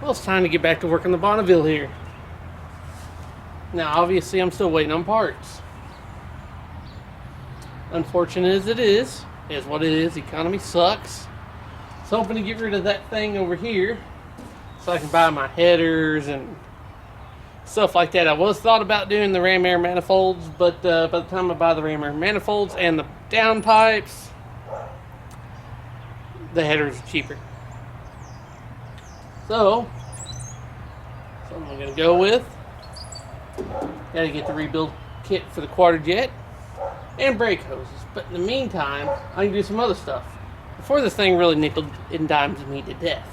Well, it's time to get back to work on the Bonneville here. Now, obviously, I'm still waiting on parts. Unfortunate as it is what it is. The economy sucks. I was hoping to get rid of that thing over here so I can buy my headers and stuff like that. I was thought about doing the ram air manifolds, but by the time I buy the ram air manifolds and the downpipes, the headers are cheaper. So I'm going to go with. Got to get the rebuild kit for the quarter jet and brake hoses. But in the meantime, I can do some other stuff before this thing really nickel and dimes me to death.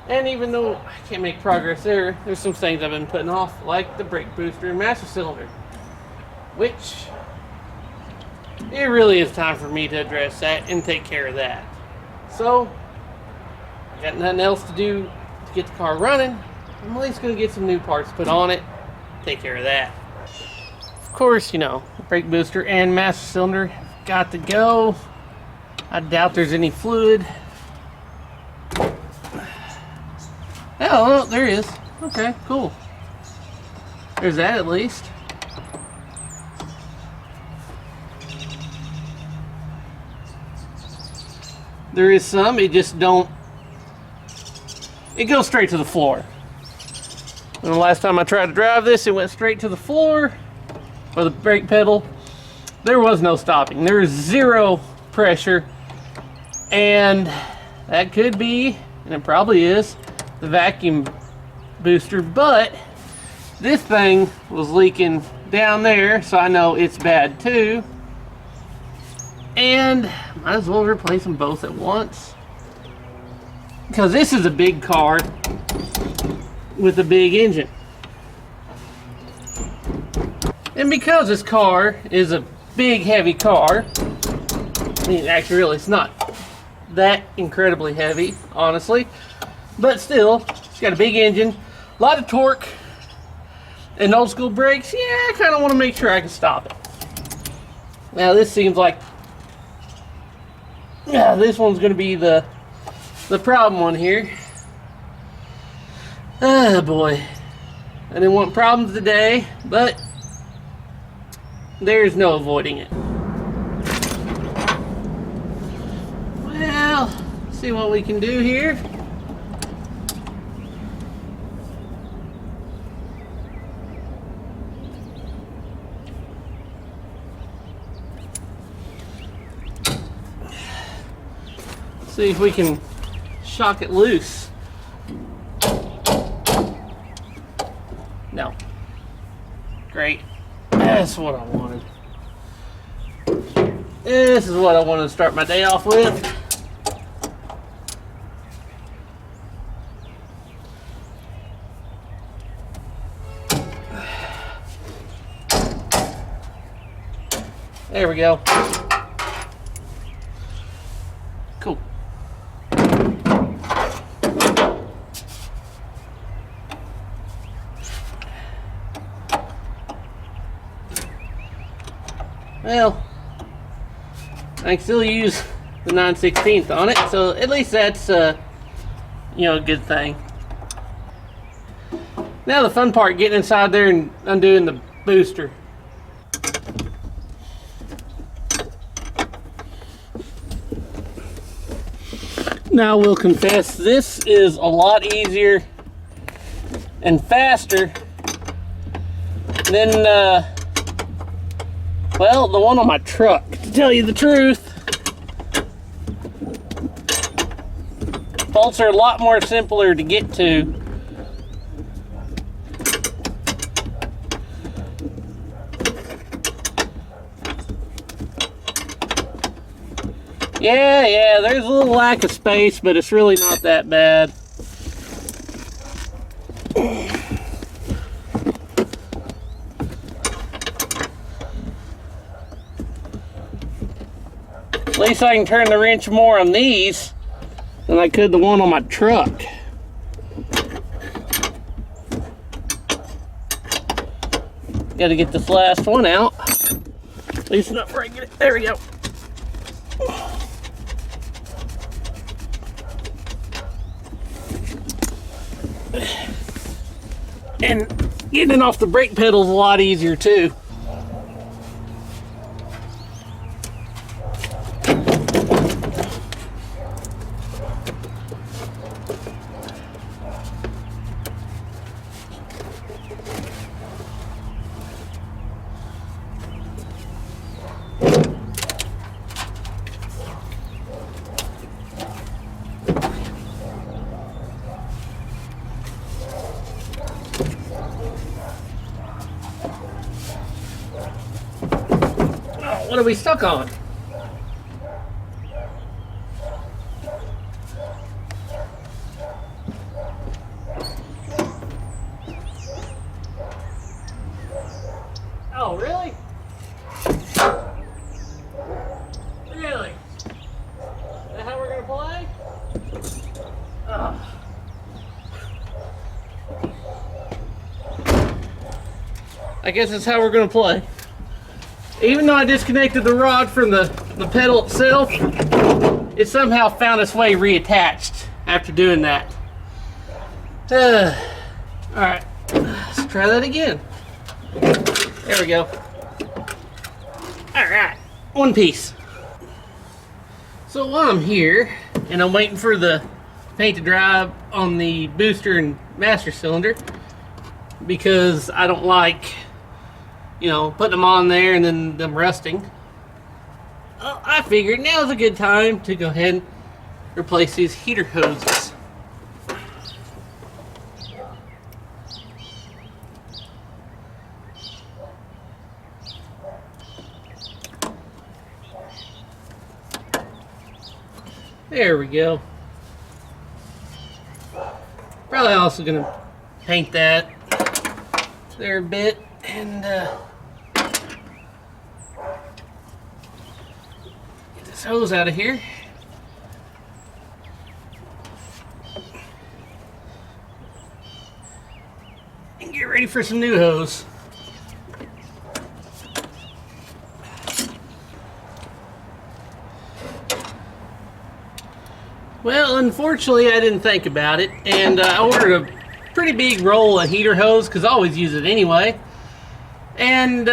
And even though I can't make progress there's some things I've been putting off, like the brake booster and master cylinder, which it really is time for me to address that and take care of that. So I got nothing else to do to get the car running. I'm at least going to get some new parts put on it, take care of that. Of course, the brake booster and master cylinder have got to go. I doubt there's any fluid. Oh, there is. Okay, cool. There's that at least. There is some, it just don't. It goes straight to the floor. And the last time I tried to drive this, it went straight to the floor or the brake pedal. There was no stopping. There is zero pressure. And that could be, and it probably is, the vacuum booster. But this thing was leaking down there, so I know it's bad too. And might as well replace them both at once. Because this is a big car with a big engine. And because this car is a big heavy car, I mean actually really it's not that incredibly heavy, honestly, but still, it's got a big engine, a lot of torque, and old school brakes. Yeah, I kind of want to make sure I can stop it. Now this seems like, yeah, this one's going to be the problem one here. Ah, boy. I didn't want problems today, but there's no avoiding it. Well, see what we can do here. See if we can shock it loose. No. Great. That's what I wanted. This is what I wanted to start my day off with. There we go. Cool. Well, I can still use the 9/16 on it, so at least that's a good thing. Now the fun part, getting inside there and undoing the booster. Now we'll confess, this is a lot easier and faster than well, the one on my truck, to tell you the truth. Bolts are a lot more simpler to get to. Yeah, there's a little lack of space, but it's really not that bad. At least I can turn the wrench more on these than I could the one on my truck. Gotta get this last one out. At least enough where I get it. There we go. And getting off the brake pedal is a lot easier too. What are we stuck on? Oh, really? Really? Is that how we're gonna play? Ugh. I guess that's how we're gonna play. Even though I disconnected the rod from the pedal itself, it somehow found its way reattached after doing that. Alright, let's try that again. There we go. Alright, one piece. So while I'm here, and I'm waiting for the paint to dry on the booster and master cylinder, because I don't like, you know, putting them on there and then them rusting. I figured now's a good time to go ahead and replace these heater hoses. There we go. Probably also gonna paint that there a bit and get this hose out of here. And get ready for some new hose. Well, unfortunately, I didn't think about it, and I ordered a pretty big roll of heater hose because I always use it anyway. And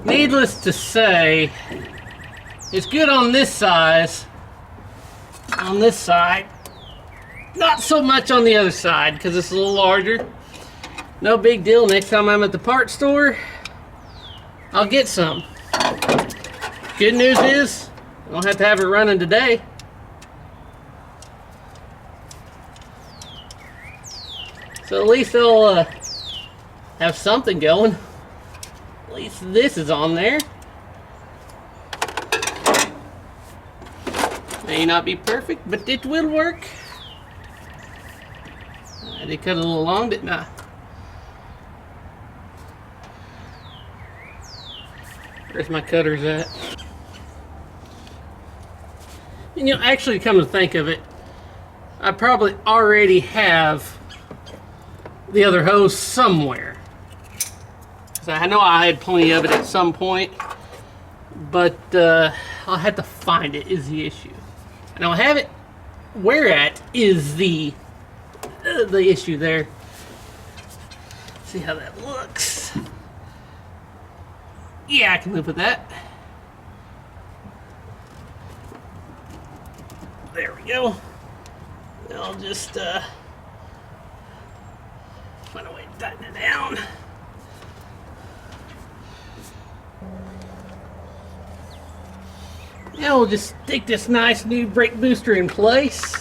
needless to say, it's good on this size, on this side, not so much on the other side because it's a little larger. No big deal. Next time I'm at the parts store, I'll get some. Good news is, I don't have to have it running today. So at least they'll have something going. At least this is on there. May not be perfect, but it will work. I did cut a little long, didn't I? Where's my cutters at? And you know, actually, come to think of it, I probably already have the other hose somewhere. So I know I had plenty of it at some point, but I'll have to find it is the issue. And I'll have it where at is the issue there. See how that looks. Yeah, I can live with that. There we go. I'll just find a way to tighten it down. Now we'll just stick this nice new brake booster in place.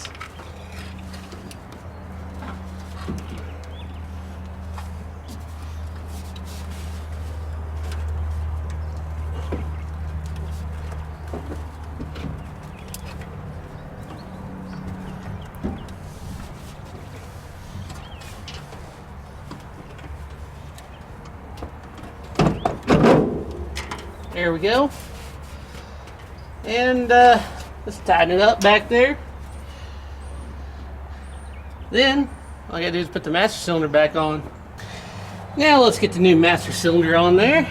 There we go. And let's tighten it up back there. Then all I gotta do is put the master cylinder back on. Now let's get the new master cylinder on there.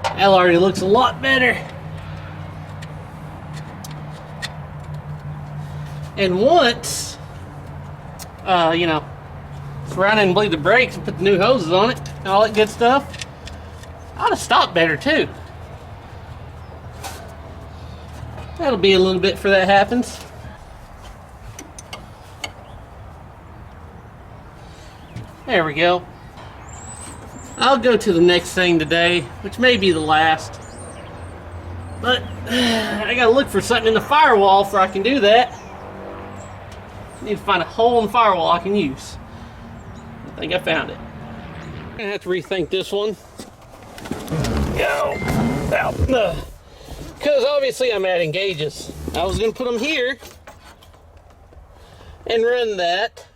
That already looks a lot better. And once, you know, surround and bleed the brakes and put the new hoses on it and all that good stuff, I ought to stop better too. That'll be a little bit for that happens. There we go. I'll go to the next thing today, which may be the last. But I gotta look for something in the firewall before I can do that. I need to find a hole in the firewall I can use. I think I found it. I'm gonna have to rethink this one. Go. Because obviously I'm adding gauges. I was gonna put them here and run that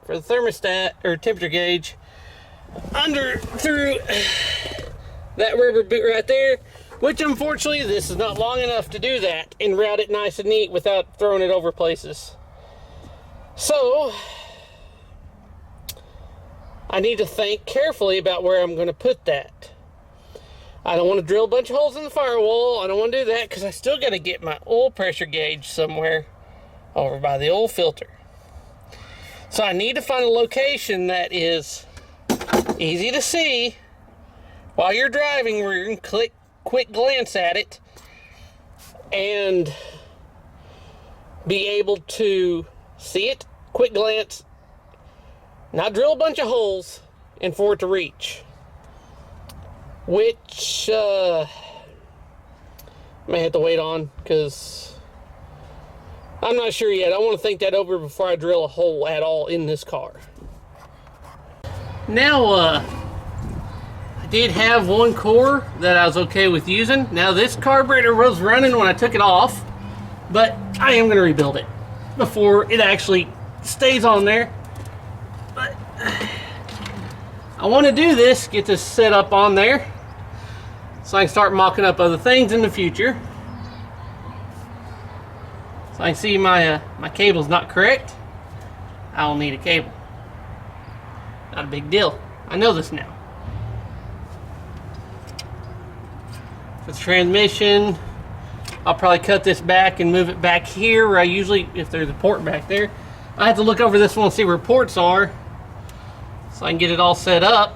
for the thermostat or temperature gauge through that rubber boot right there, which unfortunately this is not long enough to do that and route it nice and neat without throwing it over places. So I need to think carefully about where I'm going to put that. I don't want to drill a bunch of holes in the firewall. I don't want to do that because I still got to get my oil pressure gauge somewhere over by the oil filter. So I need to find a location that is easy to see while you're driving, where you can quick glance at it and be able to see it, quick glance, not drill a bunch of holes, and for it to reach. Which I may have to wait on because I'm not sure yet. I want to think that over before I drill a hole at all in this car. Now, I did have one core that I was okay with using. Now, this carburetor was running when I took it off, but I am going to rebuild it before it actually stays on there. But I want to do this, get this set up on there, so I can start mocking up other things in the future. So I can see my cable's not correct. I'll need a cable. Not a big deal. I know this now. For the transmission, I'll probably cut this back and move it back here where I usually, if there's a port back there. I have to look over this one and see where ports are so I can get it all set up.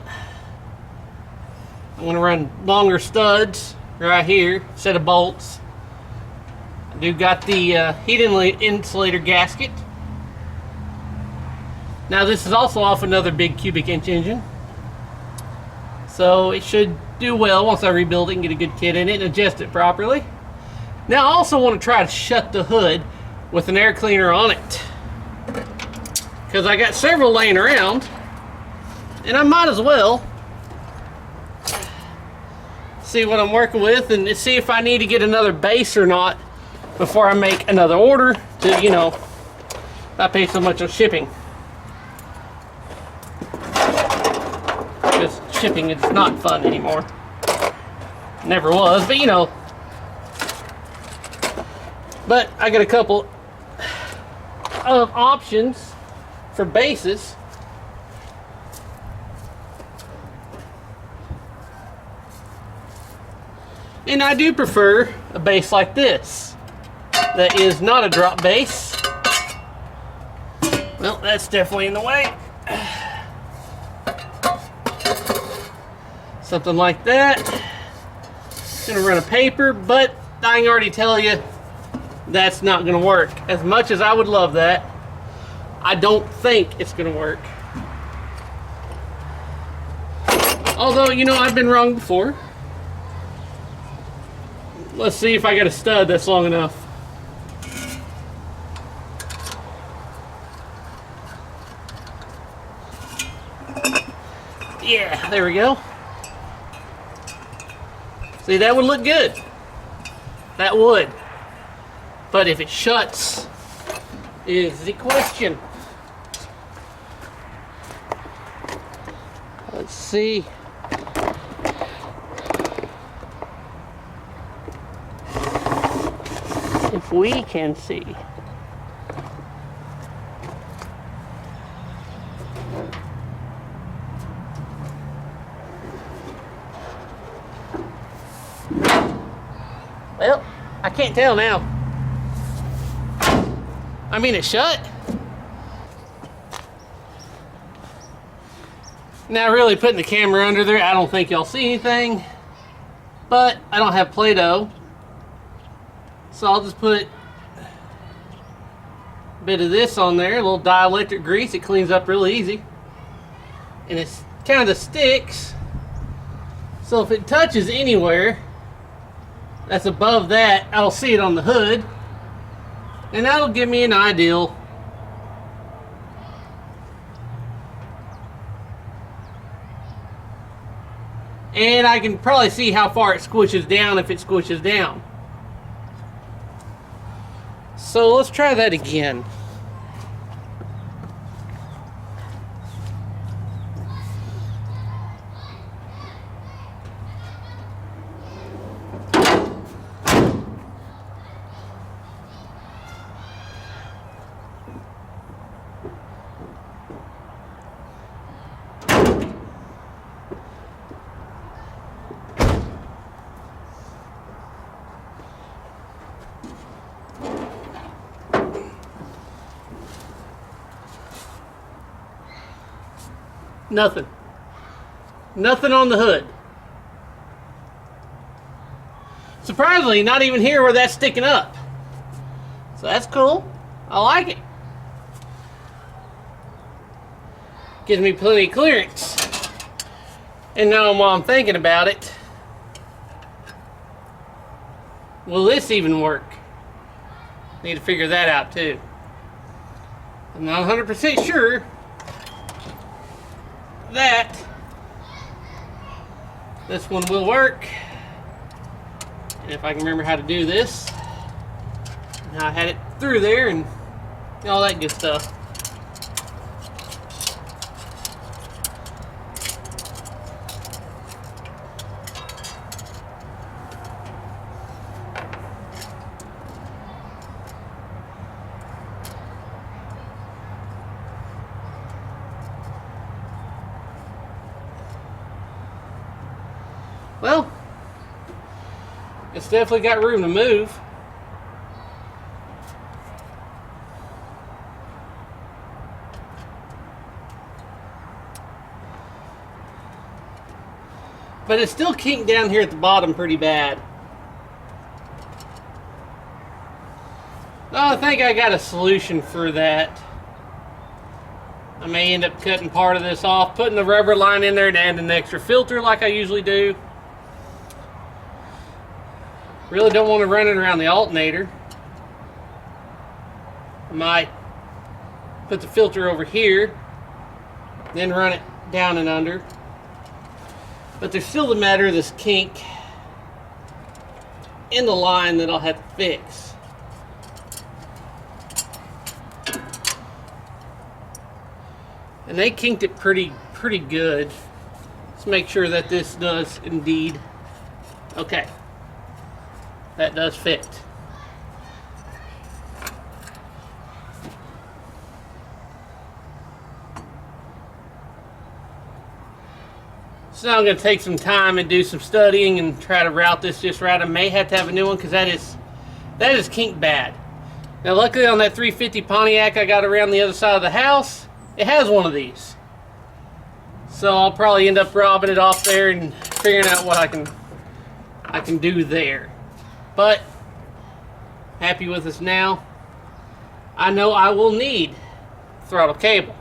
I'm going to run longer studs right here, set of bolts. I do got the heat insulator gasket. Now this is also off another big cubic inch engine, so it should do well once I rebuild it and get a good kit in it and adjust it properly. Now I also want to try to shut the hood with an air cleaner on it, because I got several laying around and I might as well see what I'm working with and see if I need to get another base or not before I make another order to, you know, not pay so much on shipping. Because shipping is not fun anymore. Never was, but you know. But I got a couple of options for bases. And I do prefer a base like this that is not a drop base. Well, that's definitely in the way. Something like that. Gonna run a paper, but I can already tell you that's not gonna work. As much as I would love that, I don't think it's gonna work. Although, you know, I've been wrong before. Let's see if I got a stud that's long enough. Yeah, there we go. See, that would look good. That would. But if it shuts is the question. Let's see. If we can see. Well, I can't tell now. I mean it shut. Now really putting the camera under there, I don't think y'all see anything. But I don't have Play-Doh. So I'll just put a bit of this on there, a little dielectric grease. It cleans up real easy. And it's kind of sticks. So if it touches anywhere that's above that, I'll see it on the hood. And that'll give me an ideal. And I can probably see how far it squishes down if it squishes down. So let's try that again. Nothing. Nothing on the hood. Surprisingly, not even here where that's sticking up. So that's cool. I like it. Gives me plenty of clearance. And now while I'm thinking about it, will this even work? Need to figure that out too. I'm not 100% sure that this one will work. And if I can remember how to do this, and how I had it through there and all that good stuff. Well, it's definitely got room to move. But it's still kinked down here at the bottom pretty bad. I think I got a solution for that. I may end up cutting part of this off, putting the rubber line in there to add an extra filter like I usually do. Really don't want to run it around the alternator. I might put the filter over here, then run it down and under. But there's still the matter of this kink in the line that I'll have to fix. And they kinked it pretty good. Let's make sure that this does indeed. Okay. That does fit. So now I'm going to take some time and do some studying and try to route this just right. I may have to have a new one because that is kinked bad. Now luckily on that 350 Pontiac I got around the other side of the house, it has one of these. So I'll probably end up robbing it off there and figuring out what I can do there. But happy with this now. I know I will need throttle cable.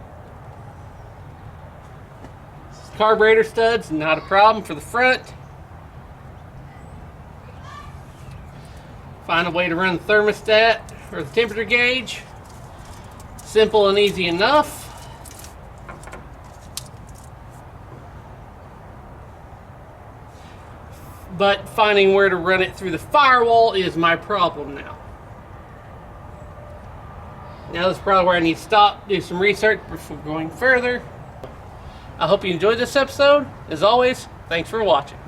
Carburetor studs, not a problem for the front. Find a way to run the thermostat or the temperature gauge. Simple and easy enough. But finding where to run it through the firewall is my problem now. Now that's probably where I need to stop, do some research before going further. I hope you enjoyed this episode. As always, thanks for watching.